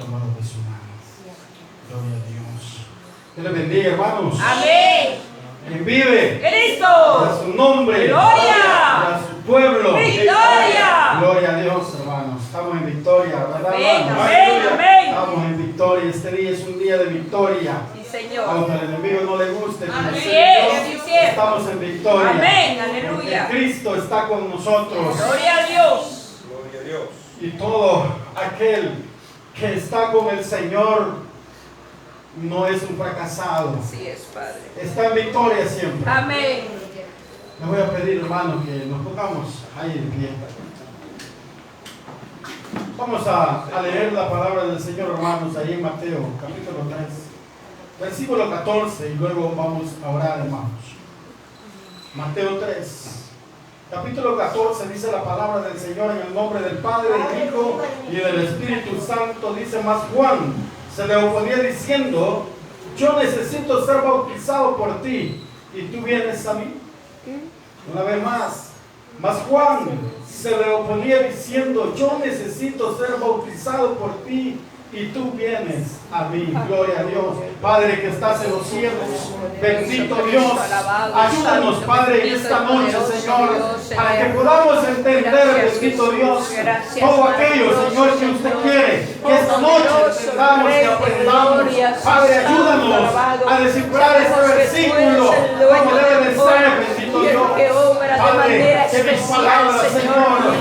tomado de su mano. Gloria a Dios. Que le bendiga, hermanos. Amén. Quien vive. Cristo. A su nombre. Gloria. A su pueblo. Victoria. Gloria a Dios, hermanos. Estamos en victoria, ¿verdad, Amén, hermanos? amén, amén. Estamos en victoria. Este día es un día de victoria. Sí, Señor. Aunque al enemigo no le guste, Así es, así es. estamos en victoria. Amén, aleluya. Porque Cristo está con nosotros. Gloria a Dios. Gloria a Dios. Y todo aquel que está con el Señor no es un fracasado. Así es, Padre. Está en victoria siempre. Amén. Le voy a pedir, hermano, que nos pongamos ahí en pie. Vamos a leer la palabra del Señor, hermanos, ahí en Mateo, capítulo 3, versículo 14, y luego vamos a orar, hermanos. Mateo 3, capítulo 14, dice la palabra del Señor en el nombre del Padre, del Hijo y del Espíritu Santo. Dice: más Juan se le oponía diciendo: yo necesito ser bautizado por ti, y tú vienes a mí. Una vez más Juan se le oponía diciendo: yo necesito ser bautizado por ti, y tú vienes a mí. Gloria a Dios. Padre que estás en los cielos, bendito Dios, ayúdanos, Padre, en esta noche, Señor, para que podamos entender, bendito Dios, todo aquello, Señor, que usted quiere que esta noche entendamos y aprendamos. Padre, ayúdanos a descifrar este versículo como debe de ser, bendito Dios. Padre, que mis palabras, Señor,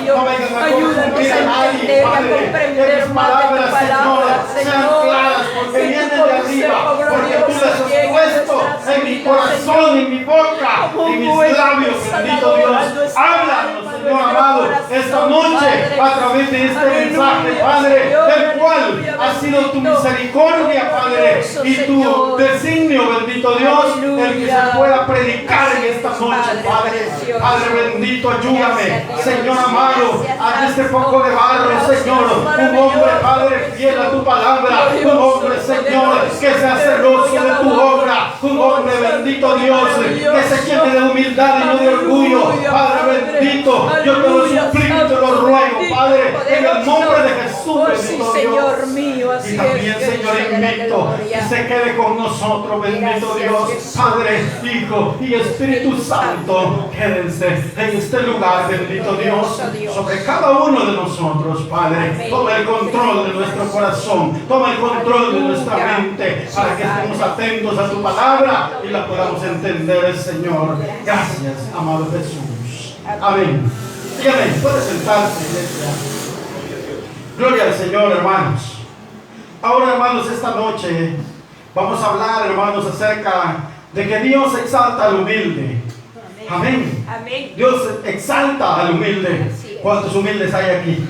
no vengan a confundir a nadie, Padre, que mis palabras, Señor, sean claras, porque vienen de arriba, porque tú las has puesto en mi corazón, en mi boca, en mis labios, bendito Dios. Háblanos, Señor amado, esta noche a través de este mensaje, Padre, el cual ha sido tu misericordia, Padre, y tu designio, bendito Dios, el que se pueda predicar en esta noche, Padre. Padre bendito, ayúdame, Señor amado, haz este poco de barro, Señor, un hombre, Padre, fiel a tu palabra, un hombre, Señor, que sea celoso de tu obra, un hombre, bendito Dios, que se llene de humildad y no de orgullo. Padre bendito, yo te lo suplico y te lo ruego, Padre, en el nombre de Jesús, bendito Señor Dios. mío, así Y también, es, Señor, invito que se quede con nosotros, bendito Dios, Padre, Hijo y Espíritu Santo. Quédense en este lugar, bendito Dios, sobre cada uno de nosotros, Padre. Toma el control de nuestro corazón, toma el control de nuestra mente, para que estemos atentos a tu palabra y la podamos entender, Señor. Gracias, amado Jesús. Amén. Y amén. Puede sentarse, iglesia. Gloria al Señor, hermanos. Ahora, hermanos, esta noche vamos a hablar, hermanos, acerca de que Dios exalta al humilde. Amén. Amén. Dios exalta al humilde. ¿Cuántos humildes hay aquí?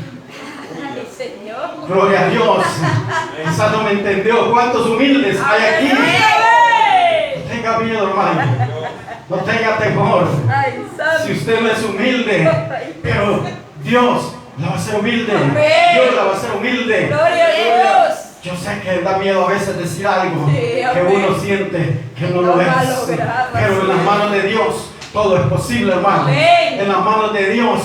Ay, Señor. Gloria a Dios. Quizás no me entendió. ¿Cuántos humildes hay aquí? No tenga miedo, hermano. No tenga temor. Ay, santo. Si usted no es humilde, pero Dios la va a hacer humilde. Amén. Dios la va a hacer humilde. Gloria a Dios. Yo sé que da miedo a veces decir algo que amén. uno siente que no No lo es. va a lograr, Pero en las manos de Dios todo es posible, hermano. Amén. En las manos de Dios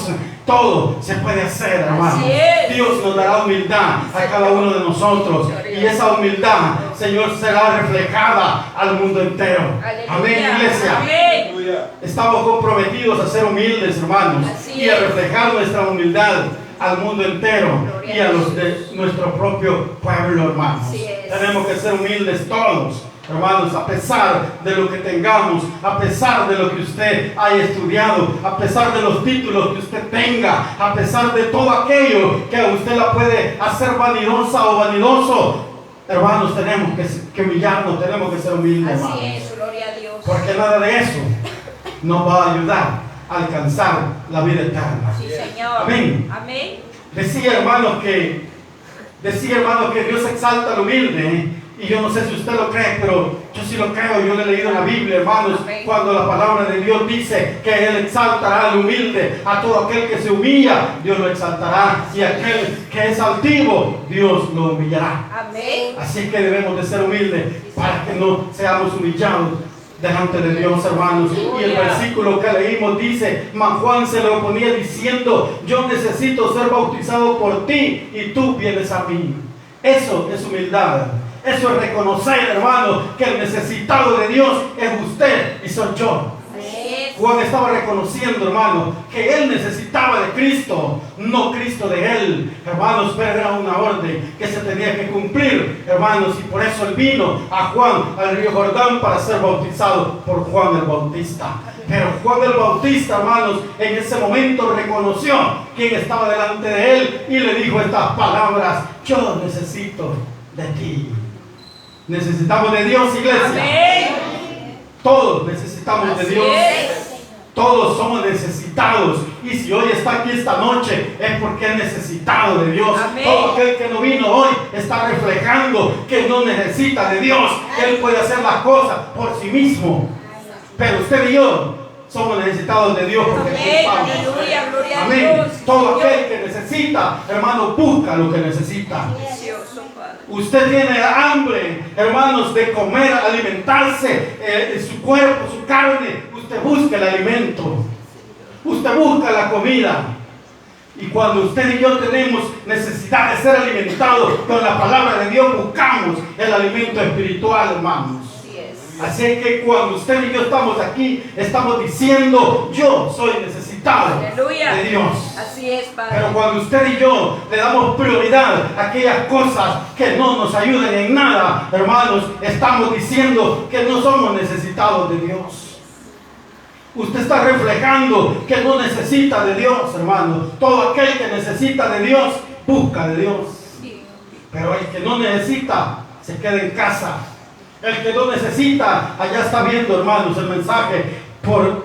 todo se puede hacer, hermano. Así es. Dios nos dará humildad a cada uno de nosotros. Y esa humildad, Señor, será reflejada al mundo entero. Amén, iglesia. Amén. Aleluya. Estamos comprometidos a ser humildes, hermanos, Así y a es. reflejar nuestra humildad al mundo entero y a los de nuestro propio pueblo, hermanos. Así es. Tenemos que ser humildes todos, hermanos, a pesar de lo que tengamos, a pesar de lo que usted haya estudiado, a pesar de los títulos que usted tenga, a pesar de todo aquello que a usted la puede hacer vanidosa o vanidoso. Hermanos, tenemos que humillarnos, tenemos que ser humildes, hermanos. Así es, gloria a Dios. Porque nada de eso nos va a ayudar a alcanzar la vida eterna. Sí, Señor. Amén. Amén. Decía, hermanos, que Dios exalta al humilde. Y yo no sé si usted lo cree, pero yo sí lo creo. Yo lo he leído en la Biblia, hermanos, Amén. cuando la palabra de Dios dice que Él exaltará al humilde. A todo aquel que se humilla, Dios lo exaltará. Y aquel que es altivo, Dios lo humillará. Amén. Así que debemos de ser humildes para que no seamos humillados delante de Dios, hermanos. Y el versículo que leímos dice: mas Juan se le oponía diciendo: yo necesito ser bautizado por ti, y tú vienes a mí. Eso es humildad. Eso es reconocer, hermano, que el necesitado de Dios es usted y soy yo. Juan estaba reconociendo, hermano, que él necesitaba de Cristo, no Cristo de él. Hermanos, pero era una orden que se tenía que cumplir, hermanos, y por eso él vino a Juan, al río Jordán, para ser bautizado por Juan el Bautista. Pero Juan el Bautista, hermanos, en ese momento reconoció quién estaba delante de él y le dijo estas palabras: yo necesito de ti. Necesitamos de Dios, iglesia. Amén. Todos necesitamos de Dios. Todos somos necesitados. Y si hoy está aquí esta noche, es porque es necesitado de Dios. Amén. Todo aquel que no vino hoy está reflejando que no necesita de Dios. Él puede hacer las cosas por sí mismo. Pero usted y yo somos necesitados de Dios porque aquí Amén. estamos. Aleluya, gloria a Amén. Dios. Todo aquel que necesita, hermano, busca lo que necesita. Precioso, Padre. Usted tiene hambre, hermanos, de comer, alimentarse, su cuerpo, su carne. Usted busca el alimento. Usted busca la comida. Y cuando usted y yo tenemos necesidad de ser alimentados con la palabra de Dios, buscamos el alimento espiritual, hermanos. Así es. Así que cuando usted y yo estamos aquí, estamos diciendo: yo soy necesitado Aleluya. de Dios. Así es, Padre. Pero cuando usted y yo le damos prioridad a aquellas cosas que no nos ayudan en nada, hermanos, estamos diciendo que no somos necesitados de Dios. Usted está reflejando que no necesita de Dios, hermano. Todo aquel que necesita de Dios, busca de Dios. Pero el que no necesita, se queda en casa. El que no necesita, allá está viendo, hermanos, el mensaje por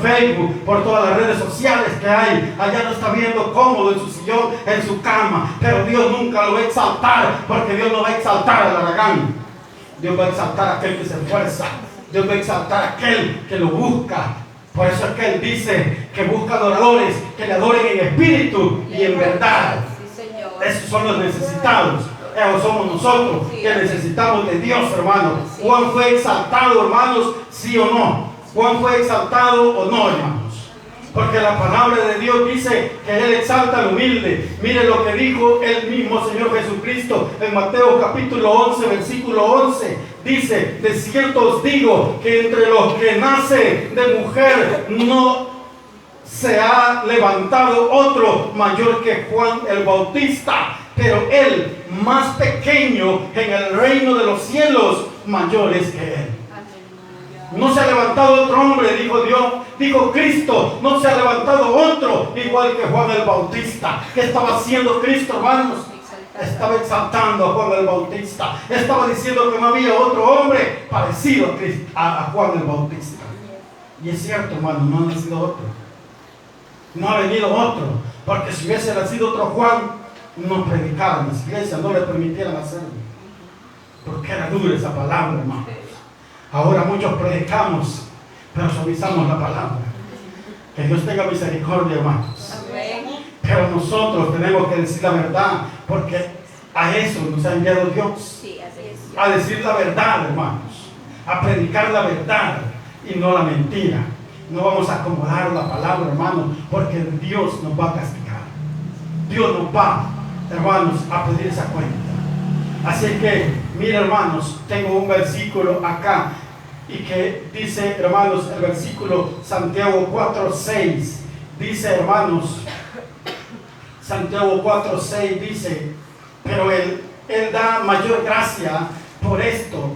Facebook, por todas las redes sociales que hay. Allá lo está viendo cómodo en su sillón, en su cama. Pero Dios nunca lo va a exaltar, porque Dios no va a exaltar al aragán. Dios va a exaltar a aquel que se esfuerza. Dios va a exaltar a aquel que lo busca. Por eso es que Él dice que busca adoradores que le adoren en espíritu y en verdad. Sí, Señor. Esos son los necesitados. Esos somos nosotros que necesitamos de Dios, hermano. Juan fue exaltado, hermanos, sí o no. Juan fue exaltado o no, hermanos. Porque la palabra de Dios dice que Él exalta al humilde. Mire lo que dijo el mismo Señor Jesucristo en Mateo capítulo 11, versículo 11. Dice: de cierto os digo que entre los que nace de mujer no se ha levantado otro mayor que Juan el Bautista, pero él, más pequeño en el reino de los cielos, mayor es que él. No se ha levantado otro hombre, dijo Dios, dijo Cristo, no se ha levantado otro igual que Juan el Bautista. ¿Qué estaba haciendo Cristo, hermanos? Estaba exaltando a Juan el Bautista. Estaba diciendo que no había otro hombre parecido a Juan el Bautista. Y es cierto, hermano, no ha nacido otro. No ha venido otro. Porque si hubiese nacido otro Juan, no predicaban las iglesias, no le permitieran hacerlo. Porque era dura esa palabra, hermano. Ahora muchos predicamos, pero suavizamos la palabra. Que Dios tenga misericordia, hermanos. Amén. Pero nosotros tenemos que decir la verdad, porque a eso nos ha enviado Dios. Sí, así es. A decir la verdad, hermanos. A predicar la verdad y no la mentira. No vamos a acomodar la palabra, hermanos, porque Dios nos va a castigar. Dios nos va, hermanos, a pedir esa cuenta. Así que, mira, hermanos, tengo un versículo acá y que dice, hermanos, el versículo Santiago 4:6. Dice, hermanos, Santiago 4:6 dice: pero él da mayor gracia. Por esto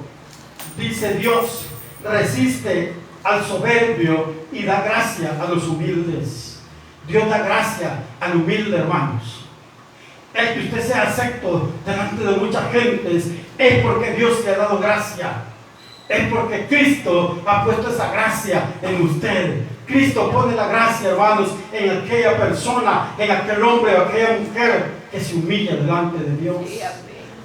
dice Dios: resiste al soberbio y da gracia a los humildes. Dios da gracia al humilde, hermanos. El que usted sea acepto delante de muchas gentes es porque Dios le ha dado gracia. Es porque Cristo ha puesto esa gracia en usted. Cristo pone la gracia, hermanos, en aquella persona, en aquel hombre o aquella mujer que se humilla delante de Dios.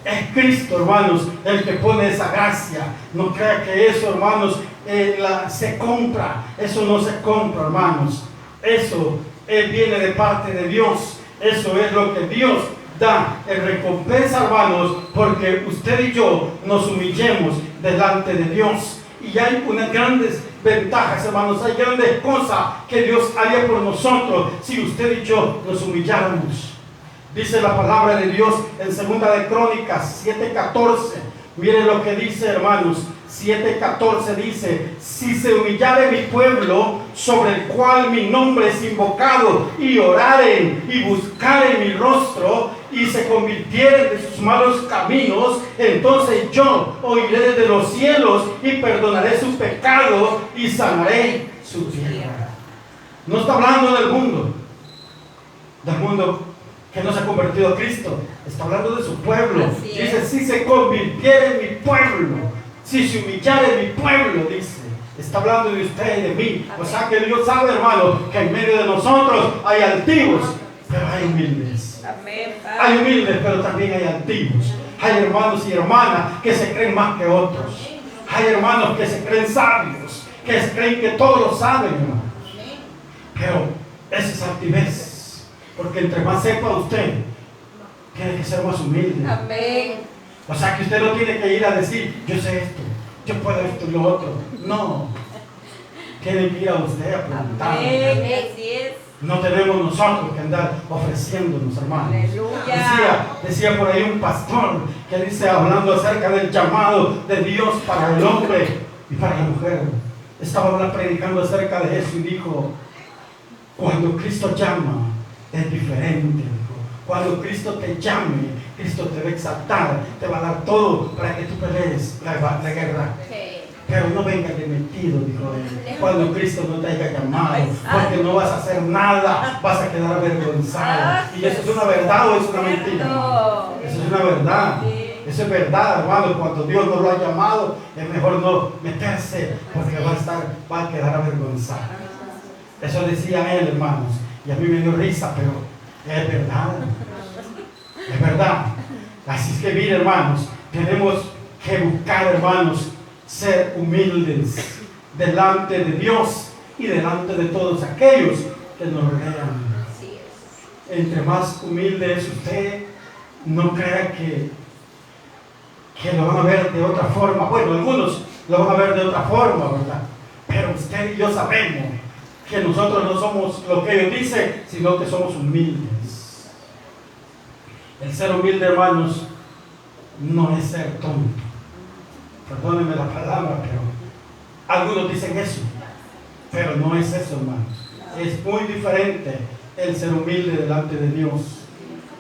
Es Cristo, hermanos, el que pone esa gracia. No crea que eso, hermanos, se compra. Eso no se compra, hermanos. Eso viene de parte de Dios. Eso es lo que Dios da en recompensa, hermanos, porque usted y yo nos humillemos delante de Dios. Y hay unas grandes ventajas, hermanos. Hay grandes cosas que Dios haría por nosotros si usted y yo nos humilláramos. Dice la palabra de Dios en segunda de Crónicas 7:14. Miren lo que dice, hermanos. 7:14 dice: si se humillare mi pueblo, sobre el cual mi nombre es invocado, y oraren y buscaren mi rostro, y se convirtieren de sus malos caminos, entonces yo oiré desde los cielos y perdonaré su pecado y sanaré su tierra. No está hablando del mundo que no se ha convertido a Cristo. Está hablando de su pueblo. Así Dice: es. si se convirtiera en mi pueblo, si se humillara en mi pueblo, dice. Está hablando de usted y de mí. O sea que Dios sabe, hermano, que en medio de nosotros hay altivos, pero hay humildes. Amén. Hay humildes, pero también hay altivos. Hay hermanos y hermanas que se creen más que otros. Hay hermanos que se creen sabios, que se creen que todo lo saben, hermanos. Pero esa es altivez. Porque entre más sepa usted, tiene que ser más humilde. Amén. O sea que usted no tiene que ir a decir: yo sé esto, yo puedo esto y lo otro. No. Tiene que ir a usted a preguntar. Amén. Así es. No tenemos nosotros que andar ofreciéndonos, hermanos. Aleluya. Decía por ahí un pastor que dice, hablando acerca del llamado de Dios para el hombre y para la mujer. Estaba predicando acerca de eso y dijo: cuando Cristo llama, es diferente. Dijo. Cuando Cristo te llame, Cristo te va a exaltar, te va a dar todo para que tú pelees la guerra. Pero no vengas de metido, dijo él, cuando Cristo no te haya llamado, porque no vas a hacer nada, vas a quedar avergonzado. Y eso es una verdad o es una mentira. Eso es una verdad. Eso es verdad, hermano. Cuando Dios no lo ha llamado, es mejor no meterse, porque va a quedar avergonzado. Eso decía él, hermanos. Y a mí me dio risa, pero es verdad. Es verdad. Así es que, mire, hermanos, tenemos que buscar, hermanos, ser humildes delante de Dios y delante de todos aquellos que nos rodean. Entre más humilde es usted, no crea que lo van a ver de otra forma. Bueno, algunos lo van a ver de otra forma, ¿verdad? Pero usted y yo sabemos que nosotros no somos lo que ellos dicen, sino que somos humildes. El ser humilde, hermanos, no es ser tonto. Perdónenme la palabra, pero algunos dicen eso, pero no es eso, hermanos. Es muy diferente el ser humilde delante de Dios.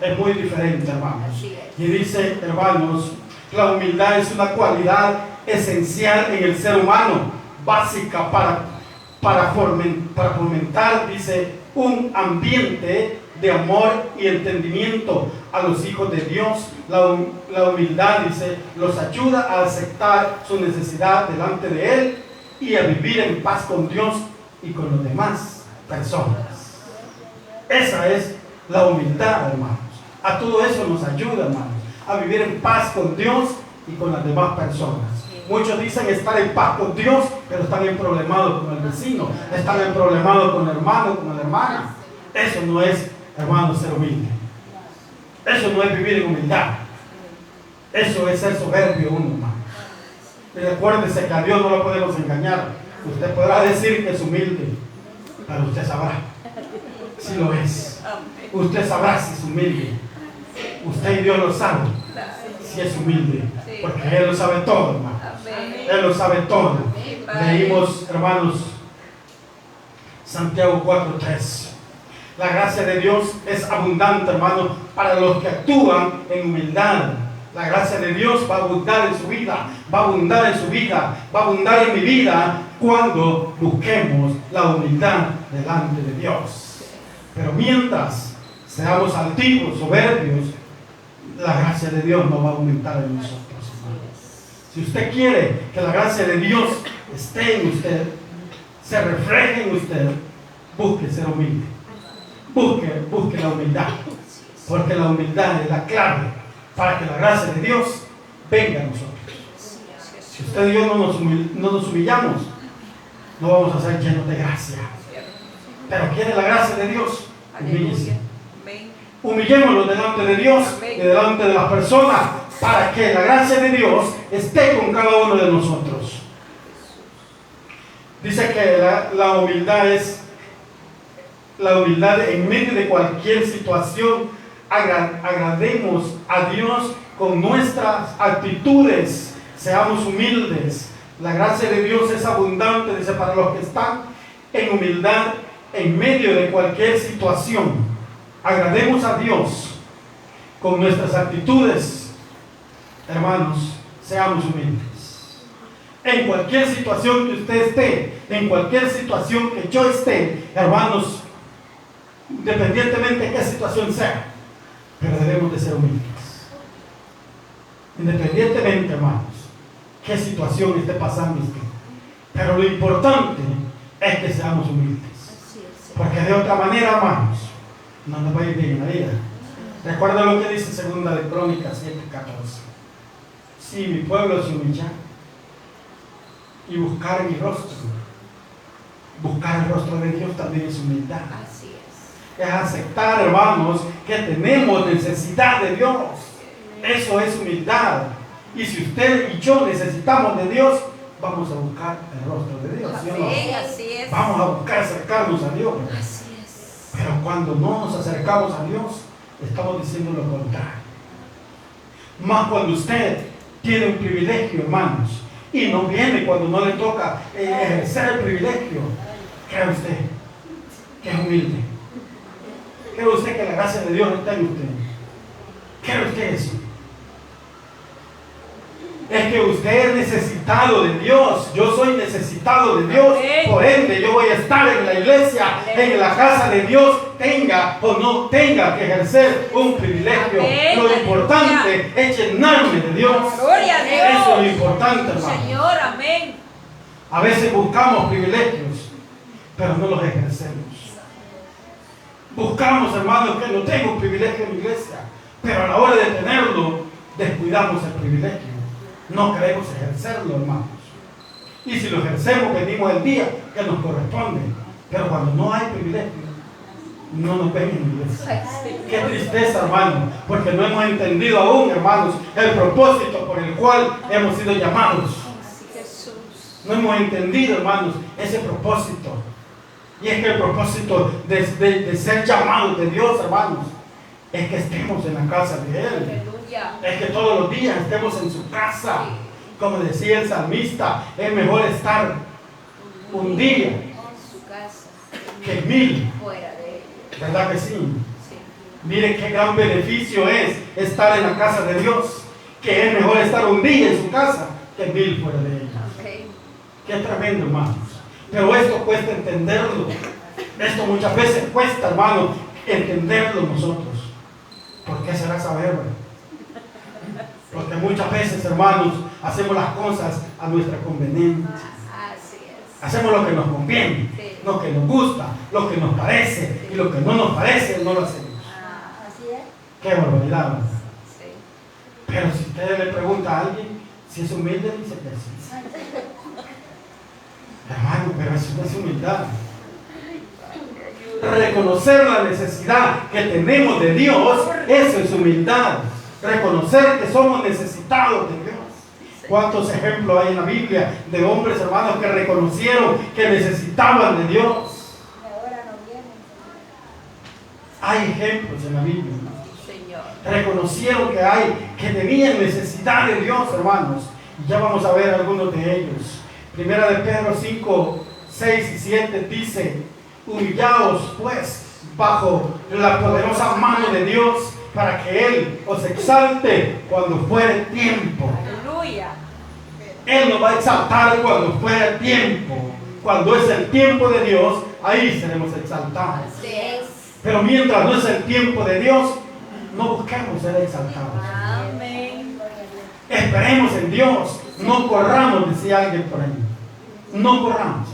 Es muy diferente, hermanos. Y dice, hermanos, la humildad es una cualidad esencial en el ser humano, básica para fomentar, dice, un ambiente de amor y entendimiento a los hijos de Dios. La humildad, dice, los ayuda a aceptar su necesidad delante de Él y a vivir en paz con Dios y con las demás personas. Esa es la humildad, hermanos. A todo eso nos ayuda, hermanos, a vivir en paz con Dios y con las demás personas. Muchos dicen estar en paz con Dios, pero están emproblemados con el vecino, están emproblemados con el hermano, con la hermana. Eso no es, hermanos, ser humilde. Eso no es vivir en humildad. Eso es ser soberbio uno, hermano. Y recuérdese que a Dios no lo podemos engañar. Usted podrá decir que es humilde, pero usted sabrá si lo es. Usted sabrá si es humilde. Usted y Dios lo sabe si es humilde, porque Él lo sabe todo, hermano. Él lo sabe todo. Leímos, hermanos, Santiago 4:3. La gracia de Dios es abundante, hermano, para los que actúan en humildad. La gracia de Dios va a abundar en su vida, va a abundar en su vida, va a abundar en mi vida cuando busquemos la humildad delante de Dios. Pero mientras seamos altivos, soberbios, la gracia de Dios no va a aumentar en nosotros, hermanos. Si usted quiere que la gracia de Dios esté en usted, se refleje en usted, busque ser humilde. Busque la humildad, porque la humildad es la clave para que la gracia de Dios venga a nosotros. Si usted y yo no nos humillamos, no vamos a ser llenos de gracia. Pero quiere la gracia de Dios, humíllese. Humillémonos delante de Dios y delante de las personas para que la gracia de Dios esté con cada uno de nosotros. Dice que la humildad es la humildad en medio de cualquier situación agrademos a Dios con nuestras actitudes, seamos humildes. La gracia de Dios es abundante, dice, para los que están en humildad en medio de cualquier situación. Agrademos a Dios con nuestras actitudes. Hermanos, seamos humildes. En cualquier situación que usted esté, en cualquier situación que yo esté, hermanos, independientemente de qué situación sea, pero debemos de ser humildes. Independientemente, hermanos, qué situación esté pasando usted. Pero lo importante es que seamos humildes. Porque de otra manera, hermanos, no nos va a ir bien en la vida. Recuerda lo que dice 2 de Crónicas 7:14. Si mi pueblo se humilla y buscar mi rostro, buscar el rostro de Dios también es humildad. Así es. Es aceptar, hermanos, que tenemos necesidad de Dios. Eso es humildad. Y si usted y yo necesitamos de Dios, vamos a buscar el rostro de Dios, ¿sí o no? Así es. Vamos a buscar acercarnos a Dios. Así es. Pero cuando no nos acercamos a Dios, estamos diciendo lo contrario. Más cuando usted tiene un privilegio, hermanos, y no viene cuando no le toca ejercer el privilegio, ¿cree usted que es humilde? ¿Cree usted que la gracia de Dios está en usted? ¿Cree usted eso? Es que usted es necesitado de Dios. Yo soy necesitado de Dios. Por ende, yo voy a estar en la iglesia, en la casa de Dios, tenga o no tenga que ejercer un privilegio. Lo importante es llenarme de Dios. Gloria a Dios. Eso es lo importante, hermano. Señor, amén. A veces buscamos privilegios, pero no los ejercemos. Buscamos, hermanos, que no tengo un privilegio en la iglesia, pero a la hora de tenerlo, descuidamos el privilegio. No queremos ejercerlo, hermanos. Y si lo ejercemos, venimos el día que nos corresponde. Pero cuando no hay privilegio, no nos ven en la iglesia. Qué tristeza, hermanos, porque no hemos entendido aún, hermanos, el propósito por el cual hemos sido llamados. No hemos entendido, hermanos, ese propósito. Y es que el propósito de ser llamados de Dios, hermanos, es que estemos en la casa de Él. Es que todos los días estemos en su casa. Como decía el salmista, es mejor estar un día que 1000 fuera de él. ¿Verdad que sí? Mire qué gran beneficio es estar en la casa de Dios, que es mejor estar un día en su casa que 1000 fuera de ella. Qué tremendo, hermanos. Pero esto cuesta entenderlo. Esto muchas veces cuesta, hermanos, entenderlo nosotros. ¿Por qué será saberlo? Porque muchas veces, hermanos, hacemos las cosas a nuestra conveniencia. Así es. Hacemos lo que nos conviene, lo que nos gusta, lo que nos parece, y lo que no nos parece, no lo hacemos. Así es. Qué barbaridad, ¿verdad? Sí. Pero si usted le pregunta a alguien si es humilde, dice que sí. Hermano, pero eso no es humildad. Reconocer la necesidad que tenemos de Dios, eso es humildad. Reconocer que somos necesitados de Dios. ¿Cuántos ejemplos hay en la Biblia de hombres, hermanos, que reconocieron que necesitaban de Dios? Hay ejemplos en la Biblia, ¿no? Reconocieron que tenían necesidad de Dios, hermanos. Y ya vamos a ver algunos de ellos. Primera de Pedro 5, 6 y 7 dice: humillaos pues bajo la poderosa mano de Dios, para que Él os exalte cuando fuere tiempo. Aleluya. Él nos va a exaltar cuando fuere tiempo. Cuando es el tiempo de Dios, ahí seremos exaltados. Así es. Pero mientras no es el tiempo de Dios, no busquemos ser exaltados. Amén. Esperemos en Dios. No corramos, decía alguien por ahí. No corramos,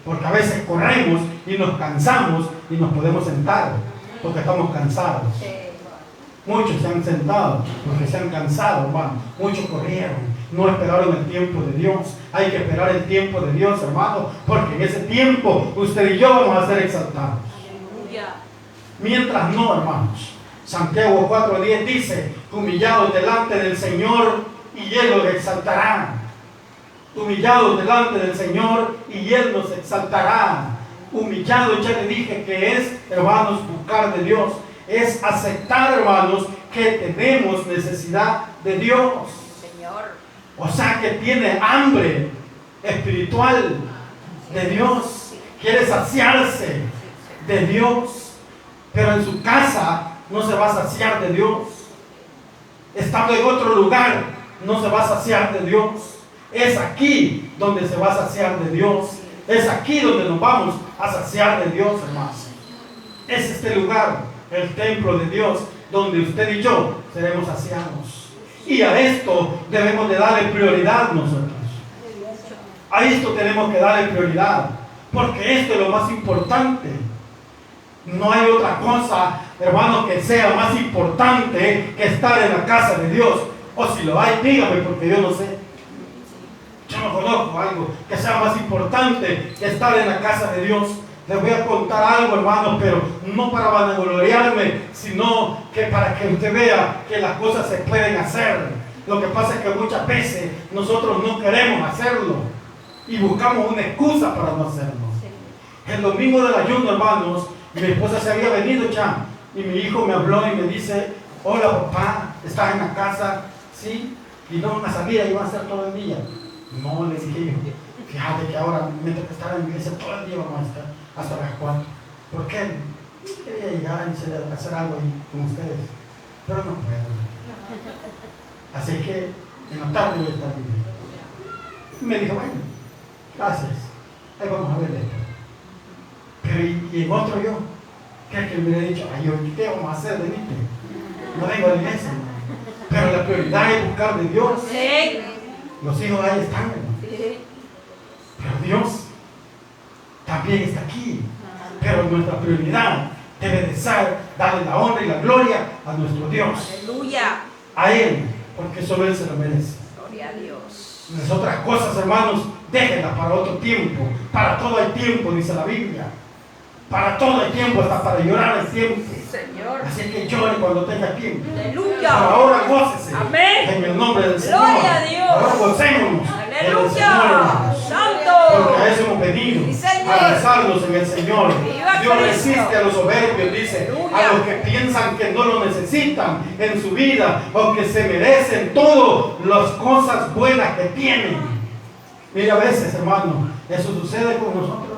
porque a veces corremos y nos cansamos y nos podemos sentar porque estamos cansados. Muchos se han sentado porque se han cansado, hermano. Muchos corrieron, no esperaron el tiempo de Dios. Hay que esperar el tiempo de Dios, hermano, porque en ese tiempo usted y yo vamos a ser exaltados. Mientras no, hermanos. Santiago 4:10 dice: humillados delante del Señor y Él los exaltará. Humillados delante del Señor y Él nos exaltará. Humillados, ya le dije que es, hermanos, buscar de Dios. es aceptar, hermanos, que tenemos necesidad de Dios. Señor. O sea, que tiene hambre espiritual de Dios. Quiere saciarse de Dios. Pero en su casa no se va a saciar de Dios. Estando en otro lugar, no se va a saciar de Dios. Es aquí donde se va a saciar de Dios. Es aquí donde nos vamos a saciar de Dios, hermanos. Es este lugar, el templo de Dios, donde usted y yo seremos saciados. Y a esto debemos de darle prioridad nosotros. A esto tenemos que darle prioridad, porque esto es lo más importante. No hay otra cosa, hermano, que sea más importante que estar en la casa de Dios. O si lo hay, dígame, porque yo no sé. Yo no conozco algo que sea más importante que estar en la casa de Dios. Les voy a contar algo, hermano, pero no para vanagloriarme, sino que para que usted vea que las cosas se pueden hacer. Lo que pasa es que muchas veces nosotros no queremos hacerlo y buscamos una excusa para no hacerlo. El domingo del ayuno, hermanos, mi esposa se había venido ya y mi hijo me habló y me dice: hola papá, ¿estás en la casa? Sí. Y no van a salir, ahí van a estar todo el día. No, le dije, fíjate que ahora me toca estar en la iglesia todo el día, vamos a estar hasta las 4. ¿Por qué? Quería llegar y hacer algo ahí con ustedes, pero no puedo. Así que en la tarde voy a estar libre. Y me dijo: bueno, gracias, ahí vamos a ver esto. Pero y en otro yo, ¿qué que me hubiera dicho? Ay, ¿qué vamos a hacer? Venite. No vengo a la iglesia. Pero la prioridad es buscar de Dios. Sí. Los hijos ahí están, hermano. Sí. Pero Dios también está aquí. Pero nuestra prioridad debe de ser darle la honra y la gloria a nuestro Dios. Aleluya. A Él, porque solo Él se lo merece. Gloria a Dios. Las otras cosas, hermanos, déjenlas para otro tiempo. Para todo hay tiempo, dice la Biblia. Para todo hay tiempo, hasta para llorar hay tiempo. Señor. Así que llore cuando tenga tiempo. Aleluya. Pero ahora gócese. Amén. En el nombre del Señor. Gloria a Dios. Ahora gocémonos. En el Señor, Aleluya. hermanos. Santo. Porque a eso hemos venido, Sí, Señor. a rezarnos en el Señor. Viva Dios Cristo. resiste a los soberbios, dice, Aleluya. a los que piensan que no lo necesitan en su vida o que se merecen todas las cosas buenas que tienen. Mira, a veces, hermano, eso sucede con nosotros.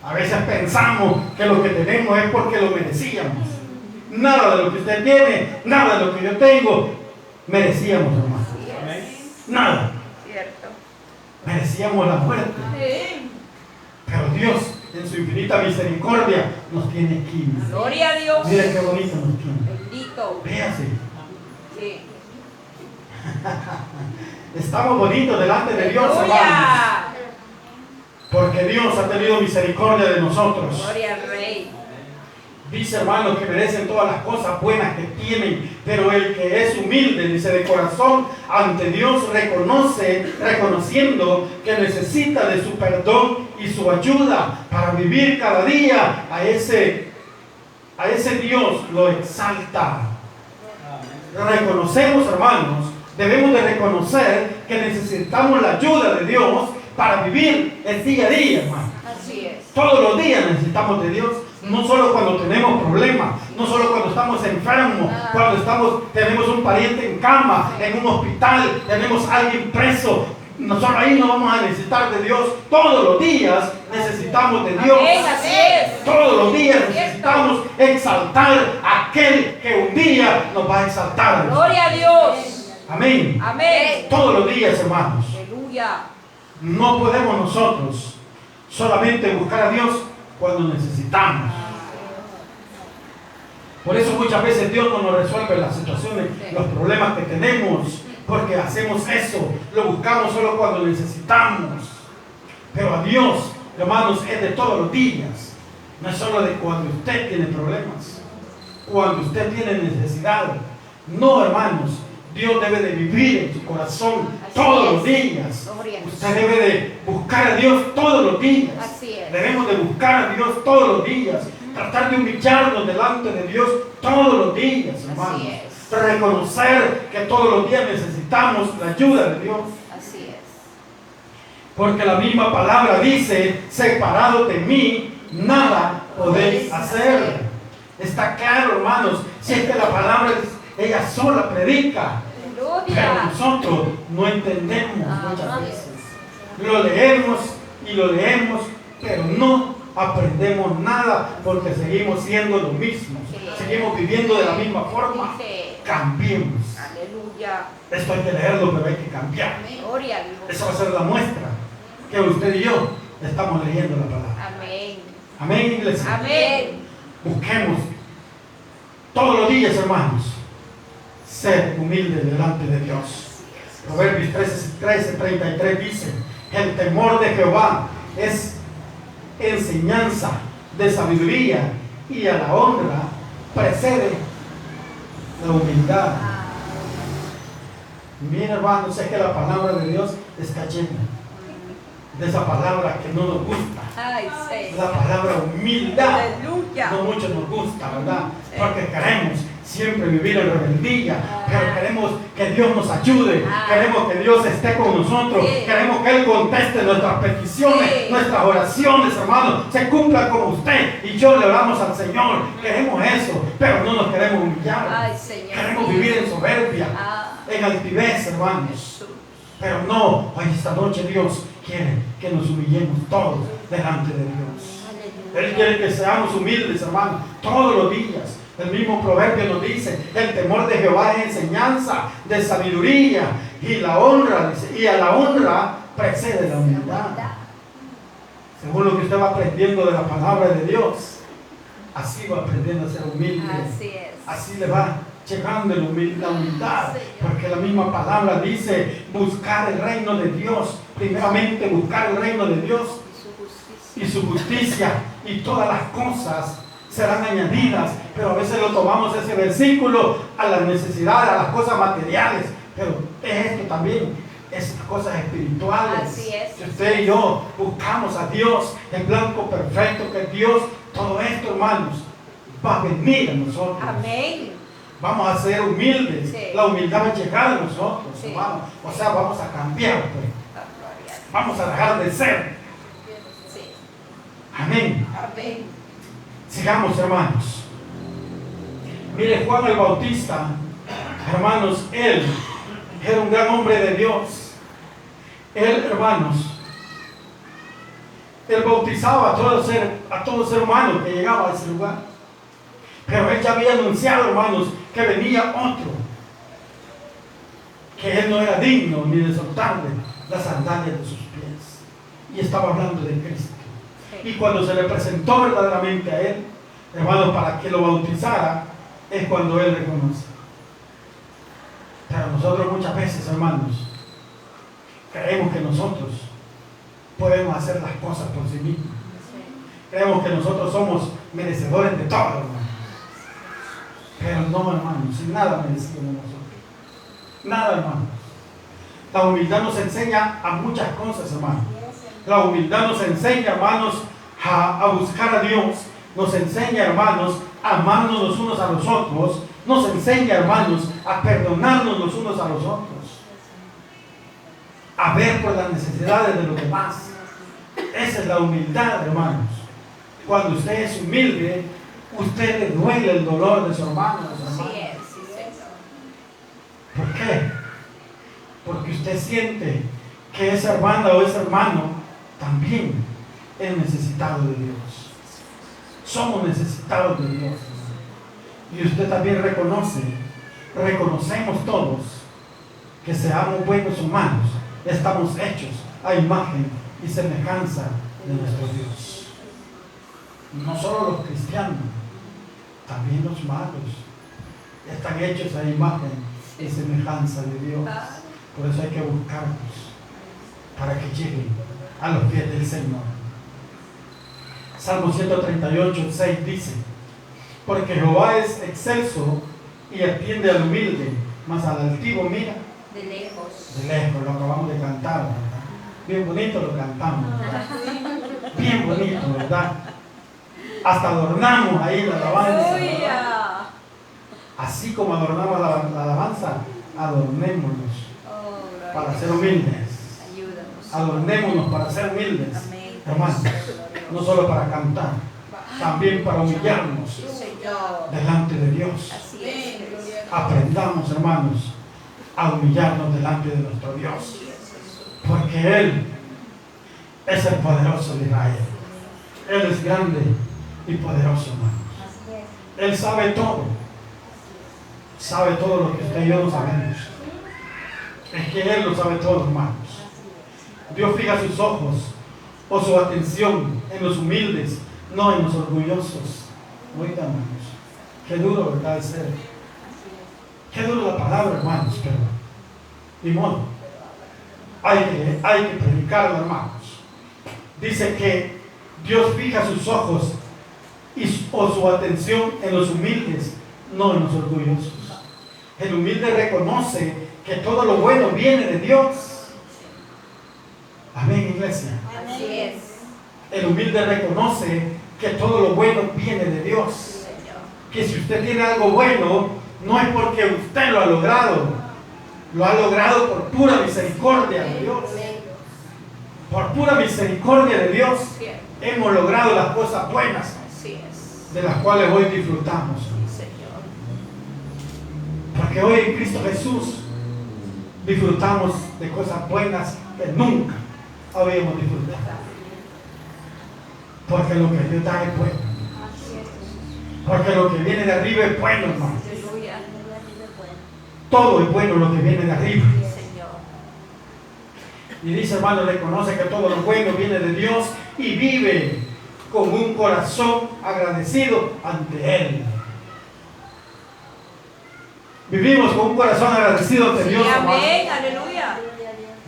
A veces pensamos que lo que tenemos es porque lo merecíamos. Nada de lo que usted tiene, nada de lo que yo tengo, merecíamos, hermano. Nada. Cierto. Merecíamos la muerte. Sí. Pero Dios, en su infinita misericordia, nos tiene aquí. Gloria a Dios. Mira qué bonito nos tiene. Bendito. Véase. Sí. Estamos bonitos delante de Dios, hermanos. Aleluya. Porque Dios ha tenido misericordia de nosotros. Gloria al Rey. Dice, hermanos, que merecen todas las cosas buenas que tienen, pero el que es humilde, dice, de corazón ante Dios, reconociendo que necesita de su perdón y su ayuda para vivir cada día, a ese Dios lo exalta. Reconocemos, hermanos, debemos de reconocer que necesitamos la ayuda de Dios para vivir el día a día, hermano. Así es. Todos los días necesitamos de Dios, no solo cuando tenemos problemas, no solo cuando estamos enfermos, cuando tenemos un pariente en cama, en un hospital, tenemos a alguien preso. Nosotros ahí no vamos a necesitar de Dios. Todos los días necesitamos de Dios. Amén, así es. Todos los días necesitamos exaltar a aquel que un día nos va a exaltar. Gloria a Dios. Amén. Amén. Todos los días, hermanos. Aleluya. No podemos nosotros solamente buscar a Dios cuando necesitamos. Por eso muchas veces Dios no nos resuelve las situaciones, los problemas que tenemos, porque hacemos eso, lo buscamos solo cuando necesitamos. Pero a Dios, hermanos, es de todos los días, no es solo de cuando usted tiene problemas, cuando usted tiene necesidad. No, hermanos, Dios debe de vivir en su corazón todos los días. Usted debe de buscar a Dios todos los días. Así es. Debemos de buscar a Dios todos los días. Tratar de humillarnos delante de Dios todos los días, hermanos. Así es. Reconocer que todos los días necesitamos la ayuda de Dios. Así es. Porque la misma palabra dice, separados de mí, nada podéis hacer. Está claro, hermanos, si es que la palabra ella sola predica, pero Aleluya. nosotros no entendemos muchas veces. Lo leemos y lo leemos, pero no aprendemos nada porque seguimos siendo lo mismo. Seguimos viviendo de la misma forma. Cambiemos. Aleluya. Esto hay que leerlo, pero hay que cambiar. Gloria a Dios. Esa va a ser la muestra que usted y yo estamos leyendo la palabra. Amén. Amén, iglesia. Amén. Busquemos todos los días, hermanos, ser humildes delante de Dios. Proverbios 13:33 dice: el temor de Jehová es enseñanza de sabiduría, y a la honra precede la humildad. Mira, hermanos, sé que la palabra de Dios está llena de esa palabra que no nos gusta. Ay, sí. La palabra humildad Aleluya. no mucho nos gusta, ¿verdad? Porque queremos siempre vivir en rebeldía, pero queremos que Dios nos ayude, queremos que Dios esté con nosotros, queremos que Él conteste nuestras peticiones, nuestras oraciones, hermanos, se cumplan como usted y yo le oramos al Señor. Queremos eso, pero no nos queremos humillar. Ay, Señor. Queremos vivir en soberbia, en altivez, hermanos. Pero no, hoy esta noche Dios quiere que nos humillemos todos delante de Dios. Él quiere que seamos humildes, hermanos, todos los días. El mismo proverbio nos dice: el temor de Jehová es enseñanza de sabiduría, y la honra, dice, y a la honra precede la humildad. Según lo que usted va aprendiendo de la palabra de Dios, así va aprendiendo a ser humilde. Así es. Así le va llegando la humildad, porque la misma palabra dice: buscar el reino de Dios. Primeramente buscar el reino de Dios y su justicia, y todas las cosas serán añadidas. Pero a veces lo tomamos ese versículo a las necesidades, a las cosas materiales, pero es esto también, es cosas espirituales. Así es. Si usted y yo buscamos a Dios, el blanco perfecto que es Dios, todo esto, hermanos, va a venir a nosotros. Amén. Vamos a ser humildes. Sí. La humildad va a llegar a nosotros, Sí. hermano. O sea, vamos a cambiar, pues. Vamos a dejar de ser. Sí. Amén. Amén. Sigamos, hermanos. Mire, Juan el Bautista, hermanos, él era un gran hombre de Dios. Él, hermanos, él bautizaba a todo ser humano que llegaba a ese lugar. Pero él ya había anunciado, hermanos, que venía otro, que él no era digno ni de soltarle las sandalias de sus pies. Y estaba hablando de Cristo. Y cuando se le presentó verdaderamente a él, hermanos, para que lo bautizara, es cuando él reconoce. Pero nosotros muchas veces, hermanos, creemos que nosotros podemos hacer las cosas por sí mismos. Creemos que nosotros somos merecedores de todo, hermanos. Pero no, hermanos, sin nada merecemos nosotros. Nada, hermanos. La humildad nos enseña a muchas cosas, hermanos. La humildad nos enseña, hermanos, a buscar a Dios. Nos enseña, hermanos, a amarnos los unos a los otros. Nos enseña, hermanos, a perdonarnos los unos a los otros. A ver por las necesidades de los demás. Esa es la humildad, hermanos. Cuando usted es humilde, usted le duele el dolor de su hermano. Sí es, sí, Señor. ¿Por qué? Porque usted siente que esa hermana o ese hermano también es necesitado de Dios. Somos necesitados de Dios. Y usted también reconocemos todos que seamos buenos humanos. Estamos hechos a imagen y semejanza de nuestro Dios. No solo los cristianos, también los malos están hechos a imagen y semejanza de Dios. Por eso hay que buscarlos para que lleguen a los pies del Señor. Salmo 138:6 dice: porque Jehová es excelso y atiende al humilde, mas al altivo mira De lejos. de lejos. Lo acabamos de cantar, ¿verdad? Bien bonito lo cantamos, ¿verdad? Bien bonito, ¿verdad? Hasta adornamos ahí la alabanza, ¿verdad? Así como adornamos la alabanza, adornémonos para ser humildes. Ayúdanos. Adornémonos para ser humildes, Amén. hermanos. No solo para cantar, también para humillarnos Sí, Señor. delante de Dios. Así es. Aprendamos, hermanos, a humillarnos delante de nuestro Dios, Así es, Jesús. porque Él es el poderoso de Israel. Él es grande y poderoso, hermanos. Él sabe todo lo que usted y yo no sabemos. Es que Él lo sabe todo, hermanos. Dios fija sus ojos o su atención en los humildes, no en los orgullosos. Oiga, hermanos, qué duro, ¿verdad? De ser. Qué duro la palabra, hermanos, pero ni modo. Hay que predicarla, hermanos. Dice que Dios fija sus ojos o su atención en los humildes, no en los orgullosos. El humilde reconoce que todo lo bueno viene de Dios. Amén, iglesia. Así es. El humilde reconoce que todo lo bueno viene de Dios. Señor. Que si usted tiene algo bueno, no es porque usted lo ha logrado. Lo ha logrado por pura misericordia de Dios. Por pura misericordia de Dios hemos logrado las cosas buenas Así es. de las cuales hoy disfrutamos. Señor. Porque hoy en Cristo Jesús disfrutamos de cosas buenas que nunca habíamos disfrutado. Porque lo que Dios da es bueno. Así es. Porque lo que viene de arriba es bueno, hermano. Aleluya. Todo es bueno lo que viene de arriba. Señor. Y dice, hermano, reconoce que todo lo bueno viene de Dios y vive con un corazón agradecido ante Él. Vivimos con un corazón agradecido ante Dios, Sí, hermano. amén. Aleluya.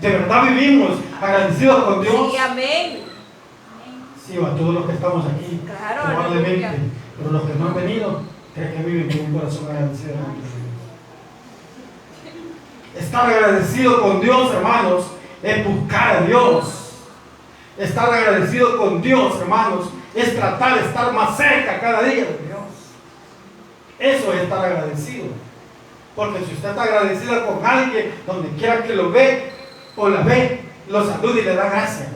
De verdad vivimos agradecidos con Dios. Sí, amén. Sí, a todos los que estamos aquí, Claro, probablemente, aleluya. pero los que no han venido, creo que viven con un corazón agradecido ante Dios. Estar agradecido con Dios, hermanos, es buscar a Dios. Estar agradecido con Dios, hermanos, es tratar de estar más cerca cada día de Dios. Eso es estar agradecido. Porque si usted está agradecido con alguien, donde quiera que lo ve o la ve, lo saluda y le da gracias.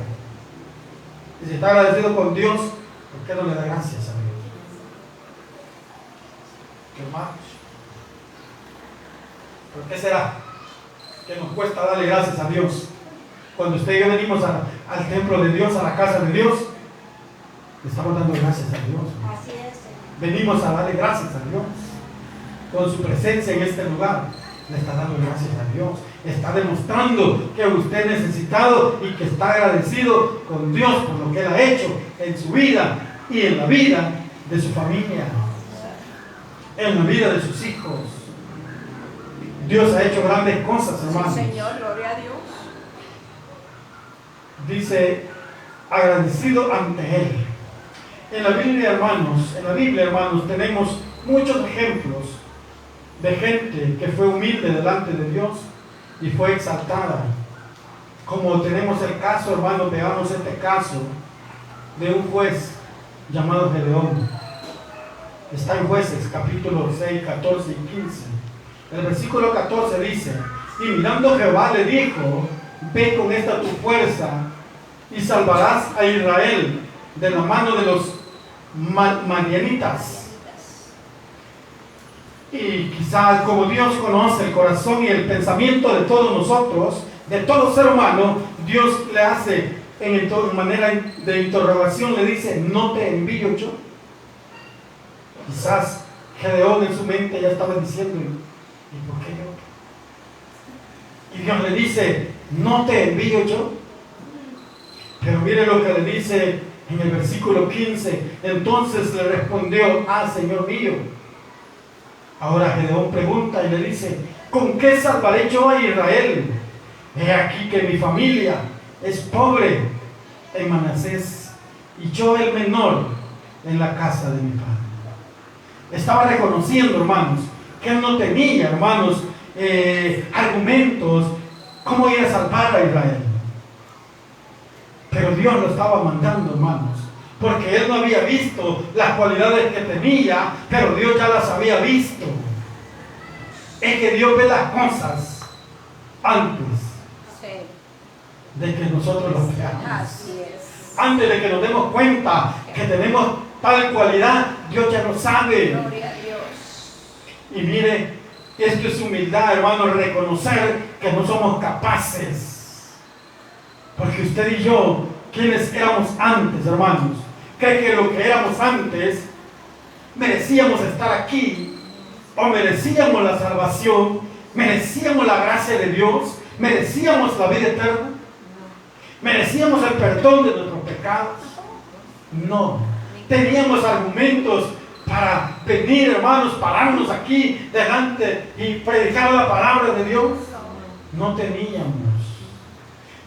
Y si está agradecido con Dios, ¿por qué no le da gracias a Dios? Hermanos, ¿por qué será que nos cuesta darle gracias a Dios? Cuando usted y yo venimos al templo de Dios, a la casa de Dios, le estamos dando gracias a Dios. Así es. Venimos a darle gracias a Dios. Con su presencia en este lugar, le está dando gracias a Dios. Está demostrando que usted es necesitado y que está agradecido con Dios por lo que Él ha hecho en su vida y en la vida de su familia, en la vida de sus hijos. Dios ha hecho grandes cosas, hermanos. Sí, Señor, gloria a Dios. Dice, agradecido ante Él. En la Biblia, hermanos, tenemos muchos ejemplos de gente que fue humilde delante de Dios y fue exaltada. Como tenemos el caso, hermanos, veamos este caso de un juez llamado Gedeón. Está en Jueces, capítulo 6, 14 y 15. El versículo 14 dice, y mirando Jehová le dijo, ve con esta tu fuerza y salvarás a Israel de la mano de los madianitas. Y quizás como Dios conoce el corazón y el pensamiento de todos nosotros, de todo ser humano, Dios le hace en manera de interrogación, le dice, ¿no te envío yo? Quizás Gedeón en su mente ya estaba diciendo, ¿y por qué yo? Y Dios le dice, ¿no te envío yo? Pero mire lo que le dice en el versículo 15. Entonces le respondió, Señor mío. Ahora Gedeón pregunta y le dice, ¿con qué salvaré yo a Israel? He aquí que mi familia es pobre en Manasés y yo el menor en la casa de mi padre. Estaba reconociendo, hermanos, que él no tenía, hermanos, argumentos cómo ir a salvar a Israel. Pero Dios lo estaba mandando, hermanos, porque él no había visto las cualidades que tenía, pero Dios ya las había visto. Es que Dios ve las cosas antes de que nosotros las veamos. Así es. Antes de que nos demos cuenta que tenemos tal cualidad, Dios ya lo sabe. Gloria a Dios. Y mire, esto es humildad, hermano, reconocer que no somos capaces. Porque usted y yo, quienes éramos antes, hermanos, cree que lo que éramos antes merecíamos estar aquí, o merecíamos la salvación, merecíamos la gracia de Dios, merecíamos la vida eterna, merecíamos el perdón de nuestros pecados. No, teníamos argumentos para venir, hermanos, pararnos aquí delante y predicar la palabra de Dios. No teníamos,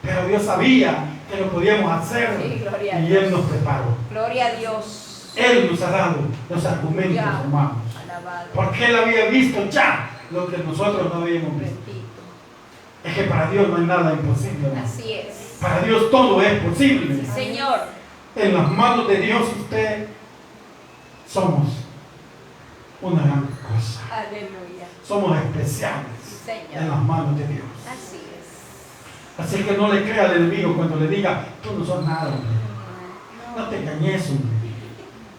pero Dios sabía que lo podíamos hacer, Sí, gloria a y Dios. Él nos preparó. Gloria a Dios. Él nos ha dado los argumentos, Ya. hermanos, Alabado. porque Él había visto ya lo que nosotros no habíamos visto. Bendito. Es que para Dios no hay nada imposible, hermano. Así es. Para Dios todo es posible. Sí, Señor. En las manos de Dios usted somos una gran cosa. Aleluya. Somos especiales Sí, en Señor. las manos de Dios. Así es. Así que no le crea al enemigo cuando le diga, tú no sos nada, hombre. No te engañes, hombre.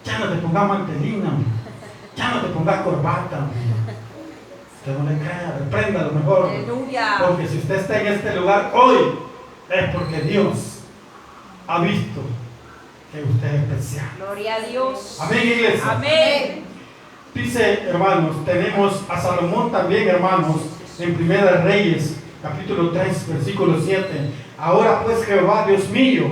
Ya no te pongas mantelina, hombre. Ya no te pongas corbata, hombre. Usted no le crea, repréndalo mejor. Aleluya. Porque si usted está en este lugar hoy, es porque Dios ha visto que usted es especial. Gloria a Dios. Amén, iglesia. Amén. Dice, hermanos, tenemos a Salomón también, hermanos, en Primera de Reyes, capítulo 3, versículo 7. Ahora pues, Jehová, Dios mío,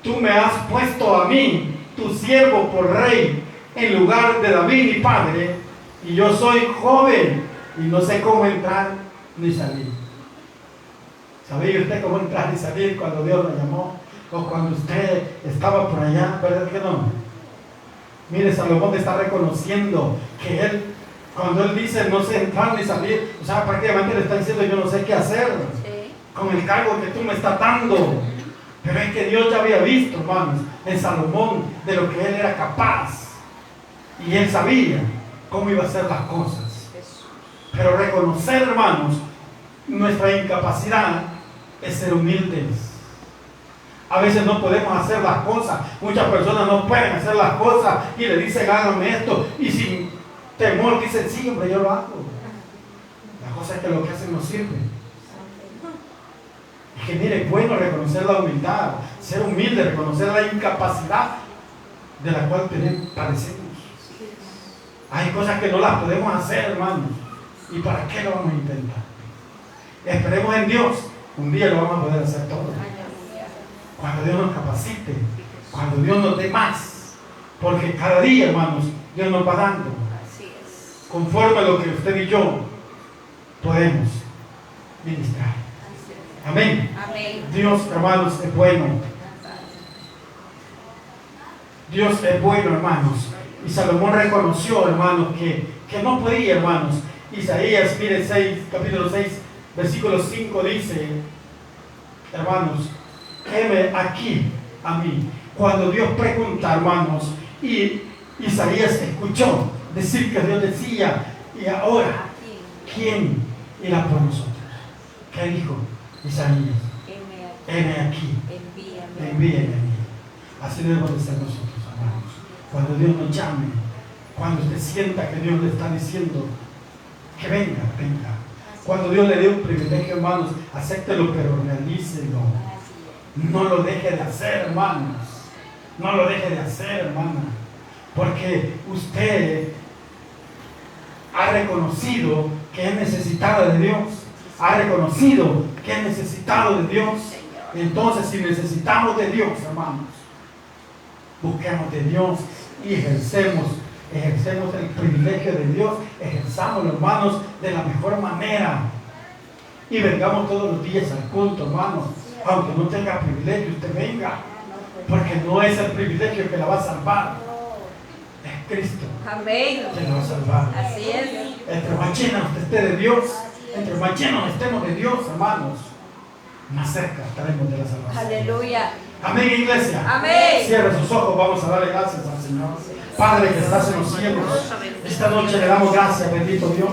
tú me has puesto a mí, tu siervo, por rey, en lugar de David, mi padre, y yo soy joven y no sé cómo entrar ni salir. ¿Sabía usted cómo entrar y salir cuando Dios lo llamó? O cuando usted estaba por allá, ¿verdad que no? Mire, Salomón está reconociendo que él, cuando él dice no sé entrar ni salir, o sea, prácticamente le está diciendo yo no sé qué hacer Sí. con el cargo que tú me estás dando. Pero es que Dios ya había visto, hermanos, en Salomón de lo que él era capaz. Y él sabía cómo iba a hacer las cosas. Jesús. Pero reconocer, hermanos, nuestra incapacidad es ser humildes. A veces no podemos hacer las cosas. Muchas personas no pueden hacer las cosas y le dicen hágame esto y sin temor dicen sí, hombre, yo lo hago. La cosa es que lo que hacen no sirve. Es que mire, es bueno reconocer la humildad, ser humilde, reconocer la incapacidad de la cual padecemos. Hay cosas que no las podemos hacer, hermanos. ¿Y para qué lo vamos a intentar? Esperemos en Dios. Un día lo vamos a poder hacer todo. Aleluya. Cuando Dios nos capacite, cuando Dios nos dé más. Porque cada día, hermanos, Dios nos va dando Así es. conforme a lo que usted y yo podemos ministrar. Así es. Amén. Amén. Dios, hermanos, es bueno. Dios es bueno, hermanos. Y Salomón reconoció, hermanos, que no podía, hermanos. Isaías, mire, capítulo 6, versículo 5 dice, hermanos, heme aquí a mí. Cuando Dios pregunta, hermanos, y Isaías escuchó decir que Dios decía, y ahora, ¿quién irá por nosotros? ¿Qué dijo Isaías? Heme aquí, Envíame. envíenme a mí. Así debemos de ser nosotros, hermanos. Cuando Dios nos llame, cuando usted sienta que Dios le está diciendo que venga, venga. Cuando Dios le dé un privilegio, hermanos, acéptelo, pero realícelo. No lo deje de hacer, hermanos. No lo deje de hacer, hermana. Porque usted ha reconocido que es necesitada de Dios. Ha reconocido que es necesitado de Dios. Entonces, si necesitamos de Dios, hermanos, busquemos de Dios y ejercemos el privilegio de Dios, ejerzámoslo, hermanos, de la mejor manera. Y vengamos todos los días al culto, hermanos. Aunque no tenga privilegio, usted venga. Porque no es el privilegio que la va a salvar. Es Cristo Amén. que la va a salvar. Así es. Entre más llenos usted esté de Dios, entre más llenos estemos de Dios, hermanos, más cerca estaremos de la salvación. Aleluya. Amén, iglesia. Amén. Cierre sus ojos, vamos a darle gracias al Señor. Padre que estás en los cielos, esta noche le damos gracias, bendito Dios.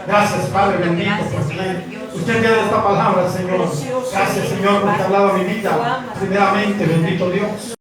Gracias, Padre bendito, porque usted me da esta palabra, Señor. Gracias, Señor, porque ha hablado a mi vida. Primeramente, bendito Dios.